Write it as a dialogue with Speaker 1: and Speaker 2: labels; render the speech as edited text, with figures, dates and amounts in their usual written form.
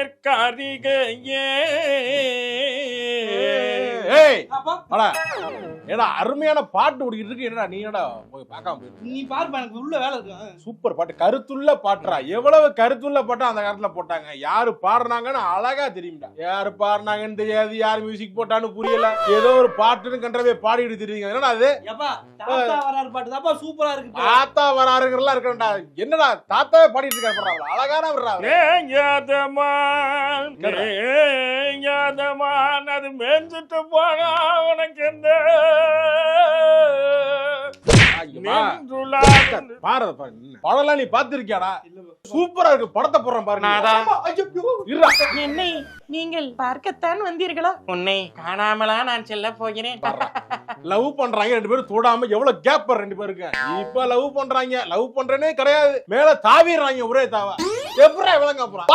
Speaker 1: நிற்காரிகையே.
Speaker 2: ஏடா அருமையான பாட்டு ஓடிக்கிட்டு இருக்கு. என்னடா நீ என்னடா போய் பார்க்காம போயிரு.
Speaker 3: நீ பாருப்பா, எனக்கு உள்ள வேலை இருக்கு.
Speaker 2: சூப்பர் பாட்டு, கருத்துள்ள பாட்டுறா. எவ்வளவு கருத்துள்ள பாட்டா அந்த காலத்துல போட்டாங்க. யாரு பாடுனாங்கன்னு அழகா தெரியும்டா. யாரு பாடுனாங்கன்னு தெரியாது, யாரு மியூசிக் போட்டான்னு புரியல. ஏதோ ஒரு பாட்டுன்னு கண்டவே பாடிட்டு தெரியுங்க. என்னடா அது
Speaker 3: தாத்தா வராரு பாட்டு தாப்பா சூப்பரா இருக்கு.
Speaker 2: தாத்தா வராருங்கலாம் இருக்கா? என்னடா தாத்தாவே பாடிட்டு இருக்காரு. அழகான விடுறா.
Speaker 1: அது மேஞ்சிட்டு போனா உனக்கு எந்த
Speaker 2: படம் நீ பாத்திருக்கியாடா? சூப்பரா இருக்கு. படத்தை போடுறேன் பாருங்க.
Speaker 4: என்னை நீங்கள் பார்க்கத்தான் வந்தீர்களா? உன்னை காணாமலா நான் செல்ல போகிறேன்.
Speaker 2: லவ் பண்றாங்க ரெண்டு பேரும் தொடாம. எவ்வளவு கேப் ரெண்டு பேருக்கு. இப்ப லவ் பண்றாங்க, லவ் பண்றேனே கிடையாது. மேல தாவிடுறாங்க ஒரே தாவா. எப்படா விளங்க போறான்.